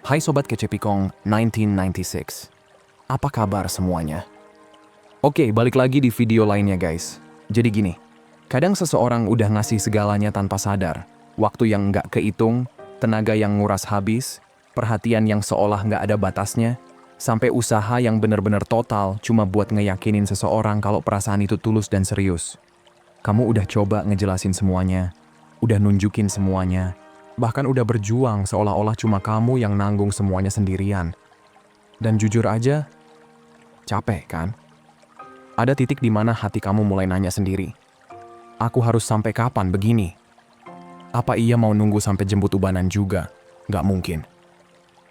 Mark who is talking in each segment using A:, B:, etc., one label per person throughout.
A: Hai Sobat Kecepikong 1996. Apa kabar semuanya? Oke, balik lagi di video lainnya guys. Jadi gini, kadang seseorang udah ngasih segalanya tanpa sadar. Waktu yang nggak kehitung, tenaga yang nguras habis, perhatian yang seolah nggak ada batasnya, sampai usaha yang bener-bener total cuma buat ngeyakinin seseorang kalau perasaan itu tulus dan serius. Kamu udah coba ngejelasin semuanya, udah nunjukin semuanya, bahkan udah berjuang seolah-olah cuma kamu yang nanggung semuanya sendirian. Dan jujur aja, capek kan? Ada titik di mana hati kamu mulai nanya sendiri, aku harus sampai kapan begini? Apa ia mau nunggu sampai jemput ubanan juga? Nggak mungkin.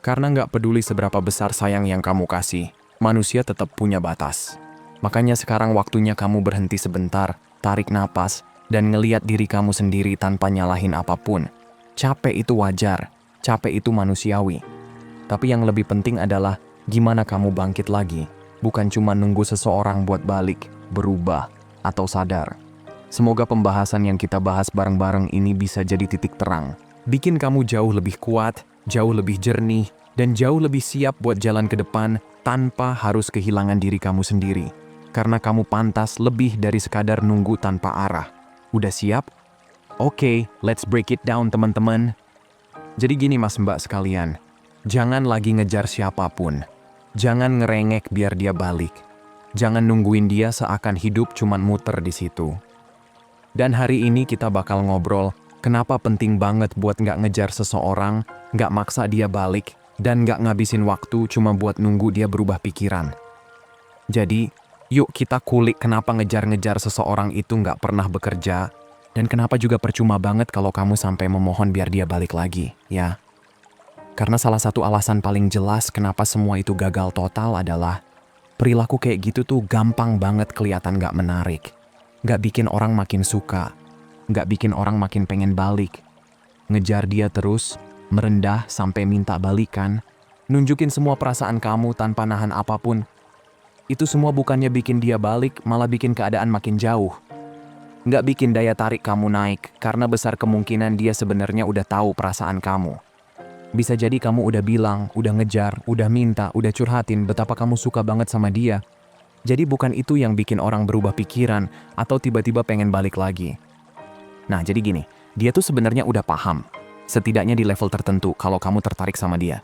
A: Karena nggak peduli seberapa besar sayang yang kamu kasih, manusia tetap punya batas. Makanya sekarang waktunya kamu berhenti sebentar, tarik napas, dan ngeliat diri kamu sendiri tanpa nyalahin apapun. Capek itu wajar, capek itu manusiawi. Tapi yang lebih penting adalah gimana kamu bangkit lagi, bukan cuma nunggu seseorang buat balik, berubah, atau sadar. Semoga pembahasan yang kita bahas bareng-bareng ini bisa jadi titik terang. Bikin kamu jauh lebih kuat, jauh lebih jernih, dan jauh lebih siap buat jalan ke depan tanpa harus kehilangan diri kamu sendiri. Karena kamu pantas lebih dari sekadar nunggu tanpa arah. Udah siap? Oke, let's break it down teman-teman. Jadi gini mas mbak sekalian, jangan lagi ngejar siapapun. Jangan ngerengek biar dia balik. Jangan nungguin dia seakan hidup cuman muter di situ. Dan hari ini kita bakal ngobrol kenapa penting banget buat nggak ngejar seseorang, nggak maksa dia balik, dan nggak ngabisin waktu cuma buat nunggu dia berubah pikiran. Jadi, yuk kita kulik kenapa ngejar-ngejar seseorang itu nggak pernah bekerja, dan kenapa juga percuma banget kalau kamu sampai memohon biar dia balik lagi, ya. Karena salah satu alasan paling jelas kenapa semua itu gagal total adalah perilaku kayak gitu tuh gampang banget kelihatan nggak menarik. Nggak bikin orang makin suka, nggak bikin orang makin pengen balik. Ngejar dia terus, merendah sampai minta balikan, nunjukin semua perasaan kamu tanpa nahan apapun. Itu semua bukannya bikin dia balik, malah bikin keadaan makin jauh. Nggak bikin daya tarik kamu naik, karena besar kemungkinan dia sebenarnya udah tahu perasaan kamu. Bisa jadi kamu udah bilang, udah ngejar, udah minta, udah curhatin betapa kamu suka banget sama dia. Jadi bukan itu yang bikin orang berubah pikiran atau tiba-tiba pengen balik lagi. Nah jadi gini, dia tuh sebenarnya udah paham, setidaknya di level tertentu kalau kamu tertarik sama dia.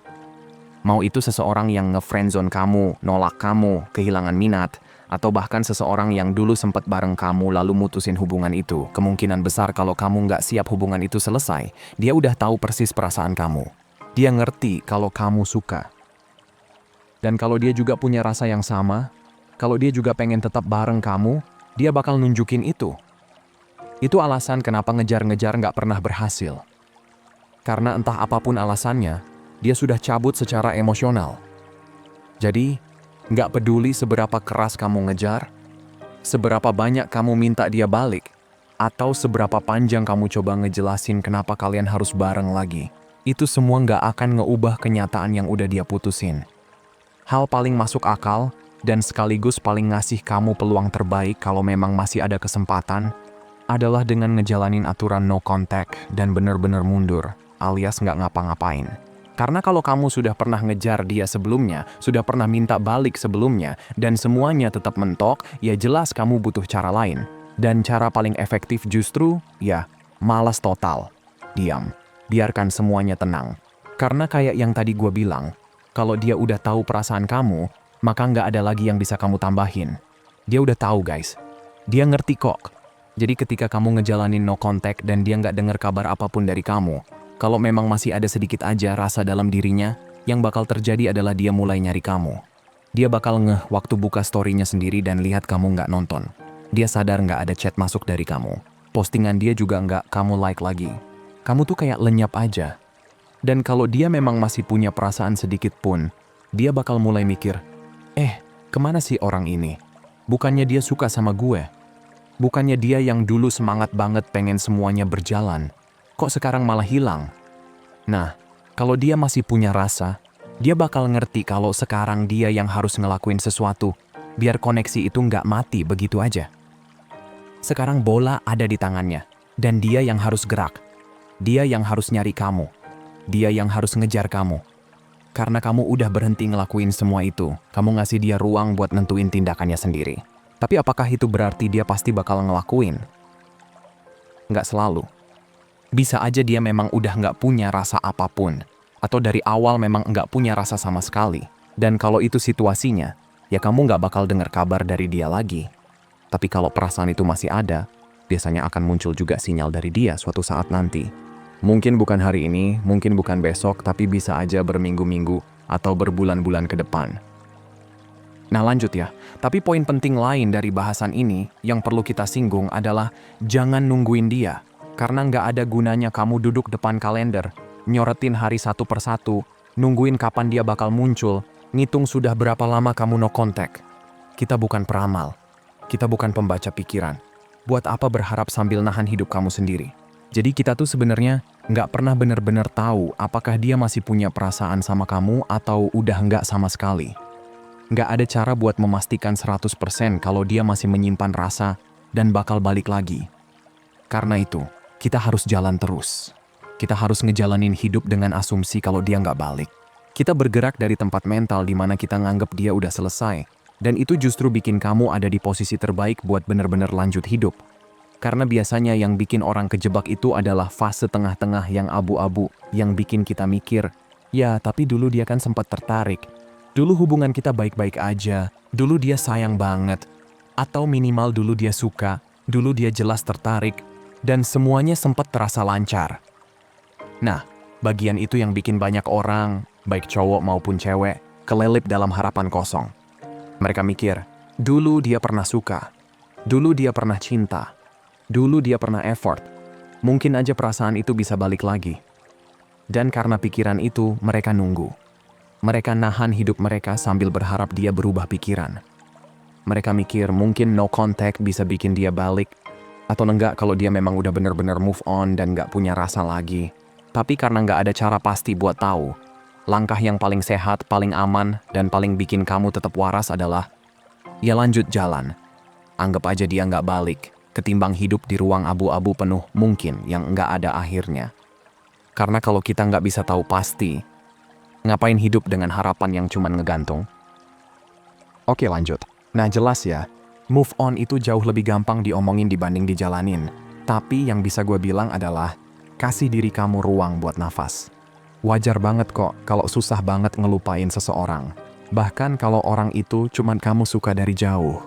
A: Mau itu seseorang yang nge-friendzone kamu, nolak kamu, kehilangan minat, atau bahkan seseorang yang dulu sempat bareng kamu lalu mutusin hubungan itu. Kemungkinan besar kalau kamu nggak siap hubungan itu selesai, dia udah tahu persis perasaan kamu. Dia ngerti kalau kamu suka. Dan kalau dia juga punya rasa yang sama, kalau dia juga pengen tetap bareng kamu, dia bakal nunjukin itu. Itu alasan kenapa ngejar-ngejar nggak pernah berhasil. Karena entah apapun alasannya, dia sudah cabut secara emosional. Jadi, nggak peduli seberapa keras kamu ngejar, seberapa banyak kamu minta dia balik, atau seberapa panjang kamu coba ngejelasin kenapa kalian harus bareng lagi. Itu semua nggak akan ngeubah kenyataan yang udah dia putusin. Hal paling masuk akal, dan sekaligus paling ngasih kamu peluang terbaik kalau memang masih ada kesempatan, adalah dengan ngejalanin aturan no contact dan bener-bener mundur, alias nggak ngapa-ngapain. Karena kalau kamu sudah pernah ngejar dia sebelumnya, sudah pernah minta balik sebelumnya, dan semuanya tetap mentok, ya jelas kamu butuh cara lain. Dan cara paling efektif justru, ya, malas total. Diam, biarkan semuanya tenang. Karena kayak yang tadi gue bilang, kalau dia udah tahu perasaan kamu, maka nggak ada lagi yang bisa kamu tambahin. Dia udah tahu guys. Dia ngerti kok. Jadi ketika kamu ngejalanin no contact dan dia nggak dengar kabar apapun dari kamu, kalau memang masih ada sedikit aja rasa dalam dirinya, yang bakal terjadi adalah dia mulai nyari kamu. Dia bakal ngeh waktu buka story-nya sendiri dan lihat kamu nggak nonton. Dia sadar nggak ada chat masuk dari kamu. Postingan dia juga nggak kamu like lagi. Kamu tuh kayak lenyap aja. Dan kalau dia memang masih punya perasaan sedikit pun, dia bakal mulai mikir, kemana sih orang ini? Bukannya dia suka sama gue? Bukannya dia yang dulu semangat banget pengen semuanya berjalan? Kok sekarang malah hilang? Nah, kalau dia masih punya rasa, dia bakal ngerti kalau sekarang dia yang harus ngelakuin sesuatu, biar koneksi itu nggak mati begitu aja. Sekarang bola ada di tangannya, dan dia yang harus gerak. Dia yang harus nyari kamu. Dia yang harus ngejar kamu. Karena kamu udah berhenti ngelakuin semua itu, kamu ngasih dia ruang buat nentuin tindakannya sendiri. Tapi apakah itu berarti dia pasti bakal ngelakuin? Nggak selalu. Bisa aja dia memang udah nggak punya rasa apapun. Atau dari awal memang nggak punya rasa sama sekali. Dan kalau itu situasinya, ya kamu nggak bakal dengar kabar dari dia lagi. Tapi kalau perasaan itu masih ada, biasanya akan muncul juga sinyal dari dia suatu saat nanti. Mungkin bukan hari ini, mungkin bukan besok, tapi bisa aja berminggu-minggu atau berbulan-bulan ke depan. Nah lanjut ya, tapi poin penting lain dari bahasan ini yang perlu kita singgung adalah jangan nungguin dia. Karena nggak ada gunanya kamu duduk depan kalender, nyoretin hari satu persatu, nungguin kapan dia bakal muncul, ngitung sudah berapa lama kamu no contact. Kita bukan peramal, kita bukan pembaca pikiran. Buat apa berharap sambil nahan hidup kamu sendiri? Jadi kita tuh sebenarnya nggak pernah benar-benar tahu apakah dia masih punya perasaan sama kamu atau udah nggak sama sekali. Nggak ada cara buat memastikan 100% kalau dia masih menyimpan rasa dan bakal balik lagi. Karena itu, kita harus jalan terus. Kita harus ngejalanin hidup dengan asumsi kalau dia nggak balik. Kita bergerak dari tempat mental di mana kita nganggep dia udah selesai. Dan itu justru bikin kamu ada di posisi terbaik buat benar-benar lanjut hidup. Karena biasanya yang bikin orang kejebak itu adalah fase tengah-tengah yang abu-abu, yang bikin kita mikir, ya tapi dulu dia kan sempat tertarik. Dulu hubungan kita baik-baik aja, dulu dia sayang banget. Atau minimal dulu dia suka, dulu dia jelas tertarik, dan semuanya sempat terasa lancar. Nah, bagian itu yang bikin banyak orang, baik cowok maupun cewek, kelelip dalam harapan kosong. Mereka mikir, dulu dia pernah suka, dulu dia pernah cinta, dulu dia pernah effort. Mungkin aja perasaan itu bisa balik lagi. Dan karena pikiran itu, mereka nunggu. Mereka nahan hidup mereka sambil berharap dia berubah pikiran. Mereka mikir mungkin no contact bisa bikin dia balik, atau enggak kalau dia memang udah bener-bener move on dan nggak punya rasa lagi. Tapi karena nggak ada cara pasti buat tahu, langkah yang paling sehat, paling aman, dan paling bikin kamu tetap waras adalah ya lanjut jalan. Anggap aja dia nggak balik, ketimbang hidup di ruang abu-abu penuh mungkin yang nggak ada akhirnya. Karena kalau kita nggak bisa tahu pasti, ngapain hidup dengan harapan yang cuman ngegantung? Oke lanjut. Nah jelas ya, move on itu jauh lebih gampang diomongin dibanding dijalanin. Tapi yang bisa gue bilang adalah, kasih diri kamu ruang buat nafas. Wajar banget kok kalau susah banget ngelupain seseorang. Bahkan kalau orang itu cuman kamu suka dari jauh.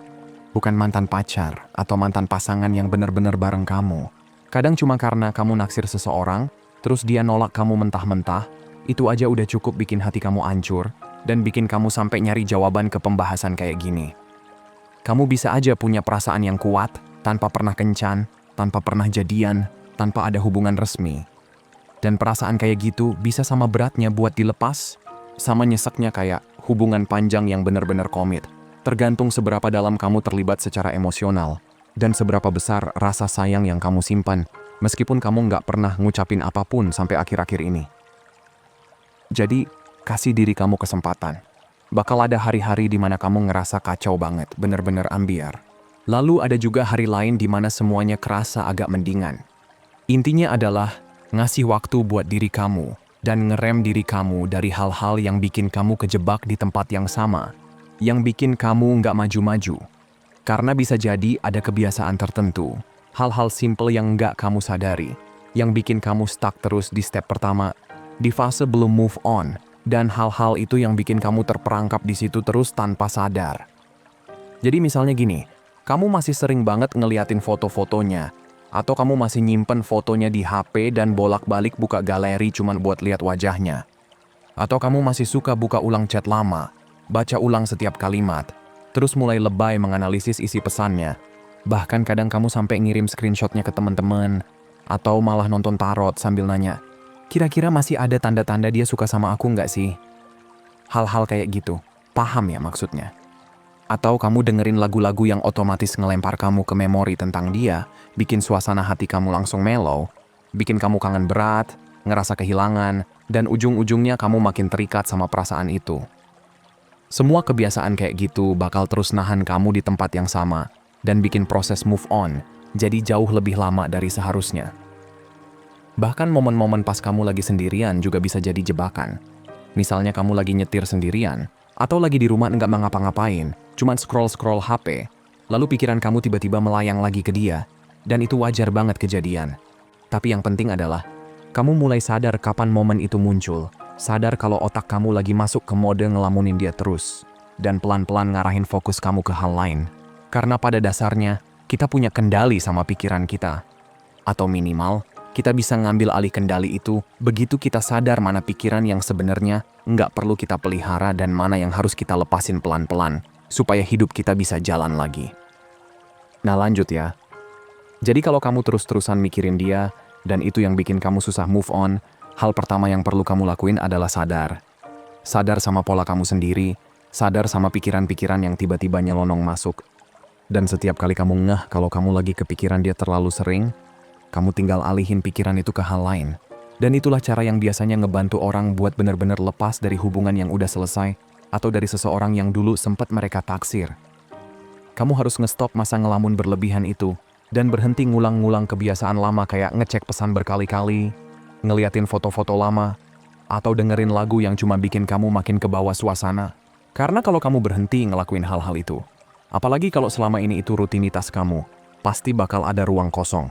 A: Bukan mantan pacar atau mantan pasangan yang benar-benar bareng kamu. Kadang cuma karena kamu naksir seseorang, terus dia nolak kamu mentah-mentah, itu aja udah cukup bikin hati kamu hancur, dan bikin kamu sampai nyari jawaban ke pembahasan kayak gini. Kamu bisa aja punya perasaan yang kuat, tanpa pernah kencan, tanpa pernah jadian, tanpa ada hubungan resmi. Dan perasaan kayak gitu bisa sama beratnya buat dilepas, sama nyeseknya kayak hubungan panjang yang benar-benar komit. Tergantung seberapa dalam kamu terlibat secara emosional, dan seberapa besar rasa sayang yang kamu simpan, meskipun kamu nggak pernah ngucapin apapun sampai akhir-akhir ini. Jadi, kasih diri kamu kesempatan. Bakal ada hari-hari di mana kamu ngerasa kacau banget, bener-bener ambiar. Lalu ada juga hari lain di mana semuanya kerasa agak mendingan. Intinya adalah ngasih waktu buat diri kamu dan ngerem diri kamu dari hal-hal yang bikin kamu kejebak di tempat yang sama, yang bikin kamu nggak maju-maju. Karena bisa jadi ada kebiasaan tertentu, hal-hal simple yang nggak kamu sadari, yang bikin kamu stuck terus di step pertama, di fase belum move on, dan hal-hal itu yang bikin kamu terperangkap di situ terus tanpa sadar. Jadi misalnya gini, kamu masih sering banget ngeliatin foto-fotonya, atau kamu masih nyimpen fotonya di HP dan bolak-balik buka galeri cuman buat lihat wajahnya. Atau kamu masih suka buka ulang chat lama, baca ulang setiap kalimat, terus mulai lebay menganalisis isi pesannya. Bahkan kadang kamu sampai ngirim screenshotnya ke teman-teman, atau malah nonton tarot sambil nanya, kira-kira masih ada tanda-tanda dia suka sama aku nggak sih? Hal-hal kayak gitu, paham ya maksudnya? Atau kamu dengerin lagu-lagu yang otomatis ngelempar kamu ke memori tentang dia, bikin suasana hati kamu langsung mellow, bikin kamu kangen berat, ngerasa kehilangan, dan ujung-ujungnya kamu makin terikat sama perasaan itu. Semua kebiasaan kayak gitu bakal terus nahan kamu di tempat yang sama, dan bikin proses move on jadi jauh lebih lama dari seharusnya. Bahkan momen-momen pas kamu lagi sendirian juga bisa jadi jebakan. Misalnya kamu lagi nyetir sendirian, atau lagi di rumah nggak ngapa-ngapain, cuman scroll-scroll HP, lalu pikiran kamu tiba-tiba melayang lagi ke dia, dan itu wajar banget kejadian. Tapi yang penting adalah, kamu mulai sadar kapan momen itu muncul, sadar kalau otak kamu lagi masuk ke mode ngelamunin dia terus, dan pelan-pelan ngarahin fokus kamu ke hal lain. Karena pada dasarnya, kita punya kendali sama pikiran kita. Atau minimal, kita bisa ngambil alih kendali itu begitu kita sadar mana pikiran yang sebenarnya nggak perlu kita pelihara dan mana yang harus kita lepasin pelan-pelan, supaya hidup kita bisa jalan lagi. Nah lanjut ya. Jadi kalau kamu terus-terusan mikirin dia, dan itu yang bikin kamu susah move on, hal pertama yang perlu kamu lakuin adalah sadar. Sadar sama pola kamu sendiri, sadar sama pikiran-pikiran yang tiba-tiba nyelonong masuk. Dan setiap kali kamu ngeh kalau kamu lagi kepikiran dia terlalu sering, kamu tinggal alihin pikiran itu ke hal lain. Dan itulah cara yang biasanya ngebantu orang buat benar-benar lepas dari hubungan yang udah selesai, atau dari seseorang yang dulu sempat mereka taksir. Kamu harus ngestop masa ngelamun berlebihan itu, dan berhenti ngulang-ngulang kebiasaan lama kayak ngecek pesan berkali-kali, ngeliatin foto-foto lama, atau dengerin lagu yang cuma bikin kamu makin ke bawah suasana. Karena kalau kamu berhenti ngelakuin hal-hal itu, apalagi kalau selama ini itu rutinitas kamu, pasti bakal ada ruang kosong.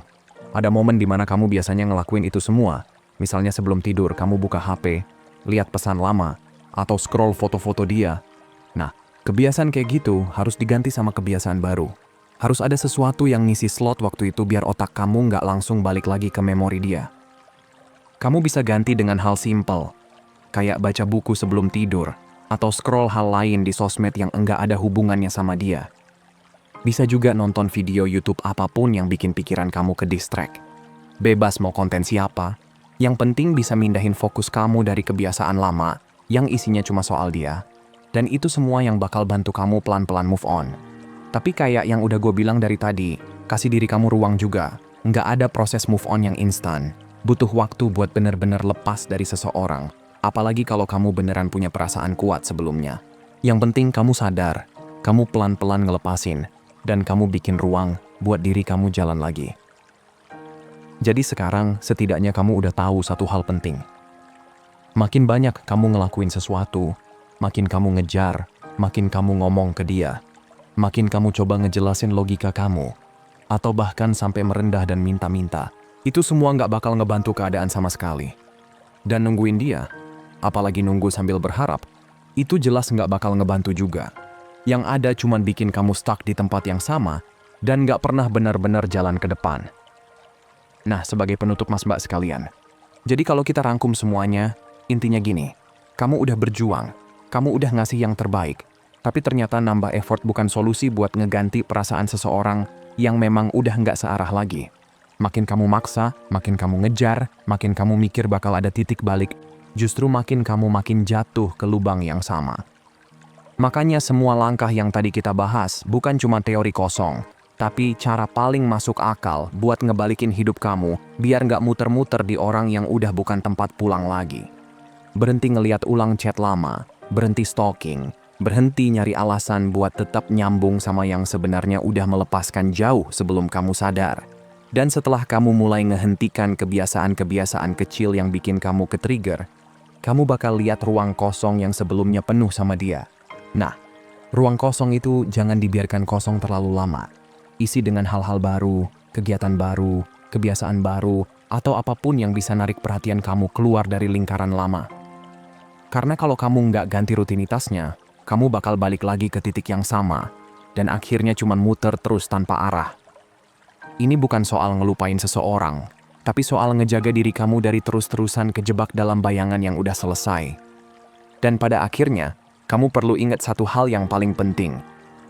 A: Ada momen di mana kamu biasanya ngelakuin itu semua, misalnya sebelum tidur kamu buka HP, lihat pesan lama, atau scroll foto-foto dia. Nah, kebiasaan kayak gitu harus diganti sama kebiasaan baru. Harus ada sesuatu yang ngisi slot waktu itu biar otak kamu nggak langsung balik lagi ke memori dia. Kamu bisa ganti dengan hal simple, kayak baca buku sebelum tidur, atau scroll hal lain di sosmed yang enggak ada hubungannya sama dia. Bisa juga nonton video YouTube apapun yang bikin pikiran kamu ke distract. Bebas mau konten siapa, yang penting bisa mindahin fokus kamu dari kebiasaan lama yang isinya cuma soal dia. Dan itu semua yang bakal bantu kamu pelan-pelan move on. Tapi kayak yang udah gue bilang dari tadi, kasih diri kamu ruang juga. Nggak ada proses move on yang instan. Butuh waktu buat bener-bener lepas dari seseorang. Apalagi kalau kamu beneran punya perasaan kuat sebelumnya. Yang penting kamu sadar, kamu pelan-pelan ngelepasin, dan kamu bikin ruang buat diri kamu jalan lagi. Jadi sekarang setidaknya kamu udah tahu satu hal penting. Makin banyak kamu ngelakuin sesuatu, makin kamu ngejar, makin kamu ngomong ke dia, makin kamu coba ngejelasin logika kamu, atau bahkan sampai merendah dan minta-minta, itu semua nggak bakal ngebantu keadaan sama sekali. Dan nungguin dia, apalagi nunggu sambil berharap, itu jelas nggak bakal ngebantu juga. Yang ada cuman bikin kamu stuck di tempat yang sama, dan nggak pernah benar-benar jalan ke depan. Nah, sebagai penutup mas mbak sekalian, jadi kalau kita rangkum semuanya, intinya gini, kamu udah berjuang, kamu udah ngasih yang terbaik, tapi ternyata nambah effort bukan solusi buat ngeganti perasaan seseorang yang memang udah nggak searah lagi. Makin kamu maksa, makin kamu ngejar, makin kamu mikir bakal ada titik balik, justru makin kamu makin jatuh ke lubang yang sama. Makanya semua langkah yang tadi kita bahas bukan cuma teori kosong, tapi cara paling masuk akal buat ngebalikin hidup kamu biar nggak muter-muter di orang yang udah bukan tempat pulang lagi. Berhenti ngeliat ulang chat lama, berhenti stalking, berhenti nyari alasan buat tetap nyambung sama yang sebenarnya udah melepaskan jauh sebelum kamu sadar. Dan setelah kamu mulai ngehentikan kebiasaan-kebiasaan kecil yang bikin kamu ke-trigger, kamu bakal lihat ruang kosong yang sebelumnya penuh sama dia. Nah, ruang kosong itu jangan dibiarkan kosong terlalu lama. Isi dengan hal-hal baru, kegiatan baru, kebiasaan baru, atau apapun yang bisa narik perhatian kamu keluar dari lingkaran lama. Karena kalau kamu nggak ganti rutinitasnya, kamu bakal balik lagi ke titik yang sama, dan akhirnya cuma muter terus tanpa arah. Ini bukan soal ngelupain seseorang, tapi soal ngejaga diri kamu dari terus-terusan kejebak dalam bayangan yang udah selesai. Dan pada akhirnya, kamu perlu ingat satu hal yang paling penting.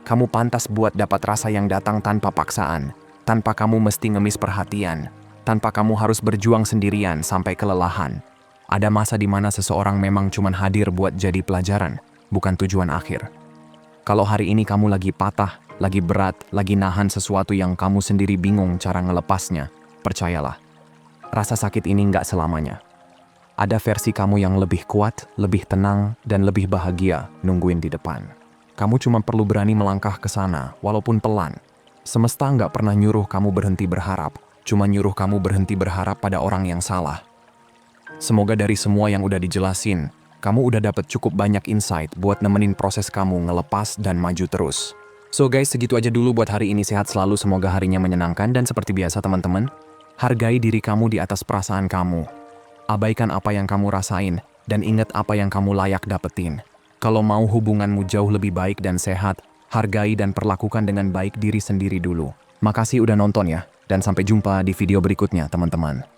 A: Kamu pantas buat dapat rasa yang datang tanpa paksaan, tanpa kamu mesti ngemis perhatian, tanpa kamu harus berjuang sendirian sampai kelelahan. Ada masa di mana seseorang memang cuma hadir buat jadi pelajaran, bukan tujuan akhir. Kalau hari ini kamu lagi patah, lagi berat, lagi nahan sesuatu yang kamu sendiri bingung cara ngelepasnya, percayalah, rasa sakit ini nggak selamanya. Ada versi kamu yang lebih kuat, lebih tenang, dan lebih bahagia nungguin di depan. Kamu cuma perlu berani melangkah ke sana, walaupun pelan. Semesta nggak pernah nyuruh kamu berhenti berharap, cuma nyuruh kamu berhenti berharap pada orang yang salah. Semoga dari semua yang udah dijelasin, kamu udah dapet cukup banyak insight buat nemenin proses kamu ngelepas dan maju terus. So guys, segitu aja dulu buat hari ini. Sehat selalu, semoga harinya menyenangkan. Dan seperti biasa teman-teman, hargai diri kamu di atas perasaan kamu. Abaikan apa yang kamu rasain, dan ingat apa yang kamu layak dapetin. Kalau mau hubunganmu jauh lebih baik dan sehat, hargai dan perlakukan dengan baik diri sendiri dulu. Makasih udah nonton ya, dan sampai jumpa di video berikutnya teman-teman.